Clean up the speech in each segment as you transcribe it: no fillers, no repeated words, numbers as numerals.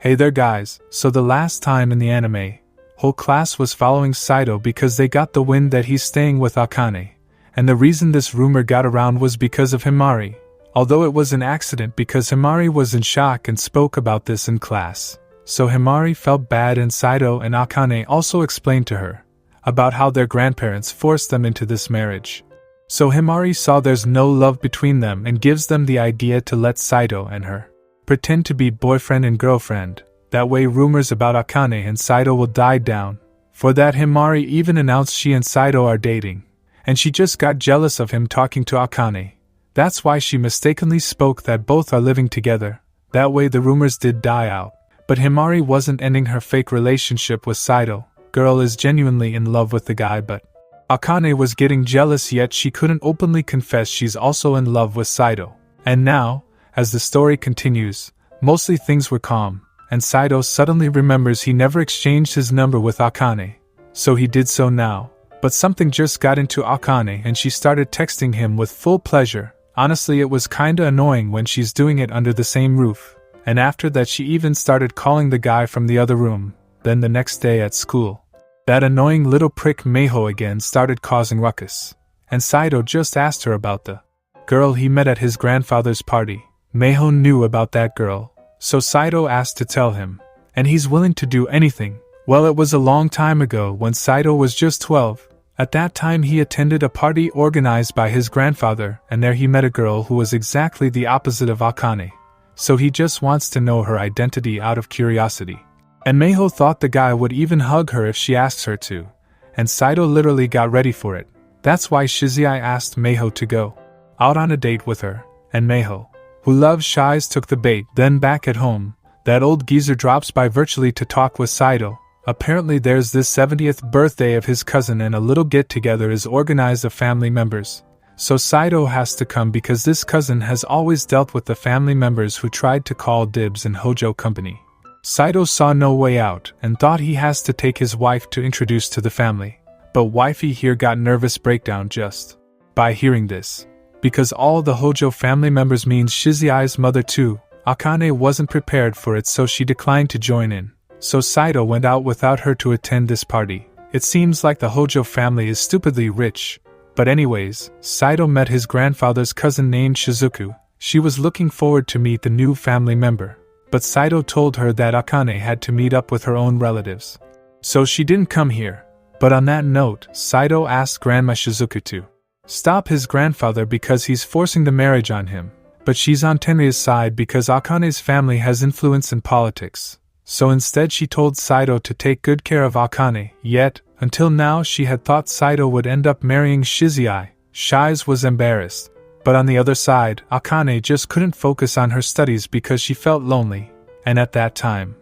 Hey there guys, so the last time in the anime, whole class was following Saito because they got the wind that he's staying with Akane, and the reason this rumor got around was because of Himari, although it was an accident because Himari was in shock and spoke about this in class. So Himari felt bad and Saito and Akane also explained to her about how their grandparents forced them into this marriage. So Himari saw there's no love between them and gives them the idea to let Saito and her pretend to be boyfriend and girlfriend. That way rumors about Akane and Saito will die down. For that Himari even announced she and Saito are dating, and she just got jealous of him talking to Akane. That's why she mistakenly spoke that both are living together. That way the rumors did die out. But Himari wasn't ending her fake relationship with Saito. Girl is genuinely in love with the guy, but Akane was getting jealous, yet she couldn't openly confess she's also in love with Saito. And now, as the story continues, mostly things were calm, and Saito suddenly remembers he never exchanged his number with Akane. So he did so now. But something just got into Akane and she started texting him with full pleasure. Honestly, it was kinda annoying when she's doing it under the same roof. And after that she even started calling the guy from the other room. Then the next day at school, that annoying little prick Meiho again started causing ruckus. And Saito just asked her about the girl he met at his grandfather's party. Meiho knew about that girl, so Saito asked to tell him, and he's willing to do anything. Well, it was a long time ago when Saito was just 12. At that time he attended a party organized by his grandfather, and there he met a girl who was exactly the opposite of Akane. So he just wants to know her identity out of curiosity. And Meiho thought the guy would even hug her if she asks her to, and Saito literally got ready for it. That's why Shizai asked Meiho to go out on a date with her, and Meiho, who loves shies, took the bait. Then back at home, that old geezer drops by virtually to talk with Saito. Apparently there's this 70th birthday of his cousin and a little get-together is organized of family members. So Saito has to come because this cousin has always dealt with the family members who tried to call dibs in Hojo Company. Saito saw no way out and thought he has to take his wife to introduce to the family. But wifey here got nervous breakdown just by hearing this. Because all the Hojo family members means Shizai's mother too. Akane wasn't prepared for it, so she declined to join in. So Saito went out without her to attend this party. It seems like the Hojo family is stupidly rich. But anyways, Saito met his grandfather's cousin named Shizuku. She was looking forward to meet the new family member. But Saito told her that Akane had to meet up with her own relatives. So she didn't come here. But on that note, Saito asked Grandma Shizuku to stop his grandfather because he's forcing the marriage on him. But she's on Tenrya's side because Akane's family has influence in politics. So instead she told Saito to take good care of Akane, yet, until now she had thought Saito would end up marrying Shizai. Shiz was embarrassed. But on the other side, Akane just couldn't focus on her studies because she felt lonely. And at that time,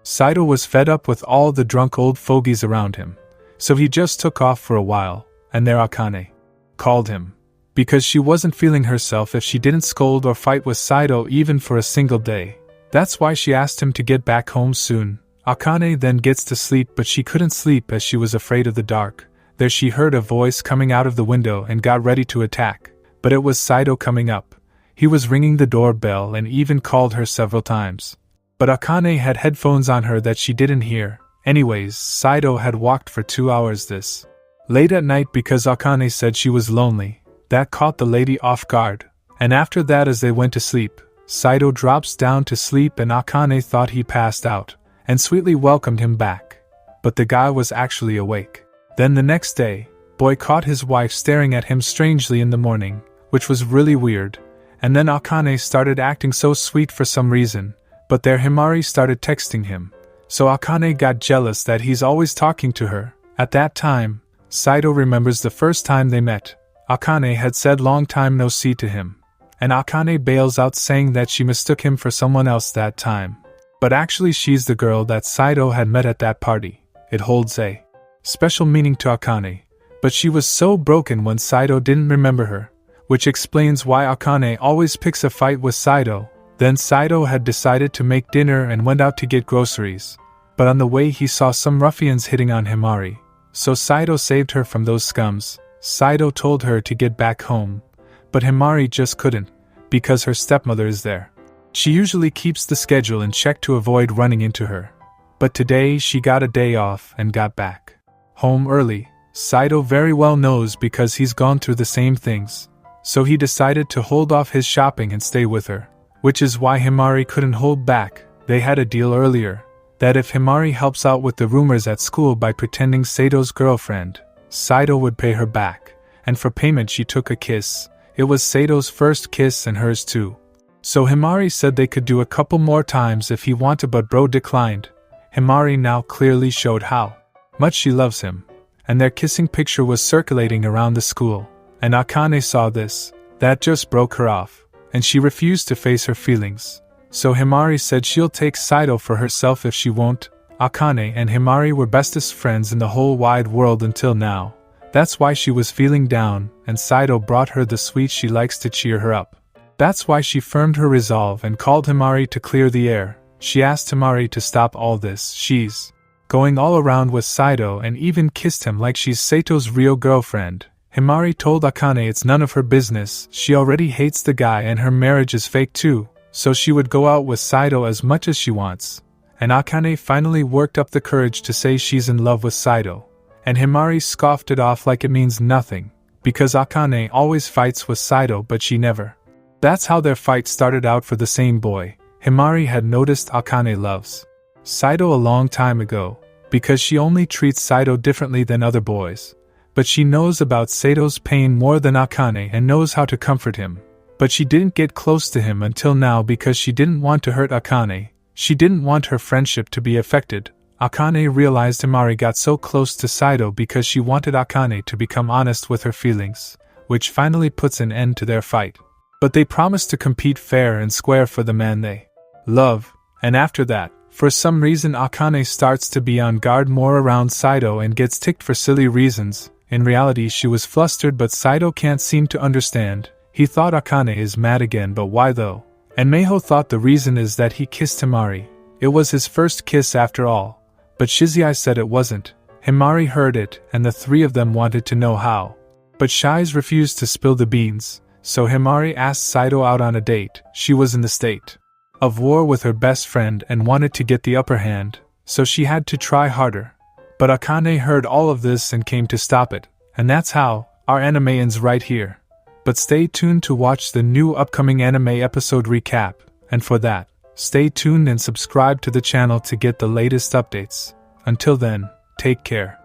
Saito was fed up with all the drunk old fogies around him. So he just took off for a while, and there Akane called him. Because she wasn't feeling herself if she didn't scold or fight with Saito even for a single day. That's why she asked him to get back home soon. Akane then gets to sleep, but she couldn't sleep as she was afraid of the dark. There she heard a voice coming out of the window and got ready to attack. But it was Saito coming up. He was ringing the doorbell and even called her several times. But Akane had headphones on her that she didn't hear. Anyways, Saito had walked for 2 hours this late at night because Akane said she was lonely. That caught the lady off guard. And after that, as they went to sleep, Saito drops down to sleep and Akane thought he passed out and sweetly welcomed him back. But the guy was actually awake. Then the next day, boy caught his wife staring at him strangely in the morning, which was really weird. And then Akane started acting so sweet for some reason, but there Himari started texting him. So Akane got jealous that he's always talking to her. At that time, Saito remembers the first time they met. Akane had said long time no see to him. And Akane bails out saying that she mistook him for someone else that time. But actually she's the girl that Saito had met at that party. It holds a special meaning to Akane. But she was so broken when Saito didn't remember her, which explains why Akane always picks a fight with Saito. Then Saito had decided to make dinner and went out to get groceries. But on the way he saw some ruffians hitting on Himari. So Saito saved her from those scums. Saito told her to get back home. But Himari just couldn't, because her stepmother is there. She usually keeps the schedule in check to avoid running into her. But today she got a day off and got back home early. Saito very well knows because he's gone through the same things. So he decided to hold off his shopping and stay with her. Which is why Himari couldn't hold back. They had a deal earlier, that if Himari helps out with the rumors at school by pretending Sato's girlfriend, Saito would pay her back. And for payment she took a kiss. It was Sato's first kiss and hers too. So Himari said they could do a couple more times if he wanted, but bro declined. Himari now clearly showed how much she loves him. And their kissing picture was circulating around the school. And Akane saw this. That just broke her off. And she refused to face her feelings. So Himari said she'll take Saito for herself if she won't. Akane and Himari were bestest friends in the whole wide world until now. That's why she was feeling down, and Saito brought her the sweets she likes to cheer her up. That's why she firmed her resolve and called Himari to clear the air. She asked Himari to stop all this. She's going all around with Saito and even kissed him like she's Sato's real girlfriend. Himari told Akane it's none of her business. She already hates the guy and her marriage is fake too, so she would go out with Saito as much as she wants. And Akane finally worked up the courage to say she's in love with Saito. And Himari scoffed it off like it means nothing, because Akane always fights with Saito but she never. That's how their fight started out for the same boy. Himari had noticed Akane loves Saito a long time ago, because she only treats Saito differently than other boys. But she knows about Sato's pain more than Akane and knows how to comfort him. But she didn't get close to him until now because she didn't want to hurt Akane. She didn't want her friendship to be affected. Akane realized Himari got so close to Saito because she wanted Akane to become honest with her feelings, which finally puts an end to their fight. But they promised to compete fair and square for the man they love, and after that, for some reason Akane starts to be on guard more around Saito and gets ticked for silly reasons. In reality she was flustered, but Saito can't seem to understand. He thought Akane is mad again, but why though? And Meiho thought the reason is that he kissed Himari. It was his first kiss after all. But Shizai said it wasn't. Himari heard it, and the three of them wanted to know how. But Shiz refused to spill the beans, so Himari asked Saito out on a date. She was in the state of war with her best friend and wanted to get the upper hand, so she had to try harder. But Akane heard all of this and came to stop it, and that's how our anime ends right here. But stay tuned to watch the new upcoming anime episode recap, and for that, stay tuned and subscribe to the channel to get the latest updates. Until then, take care.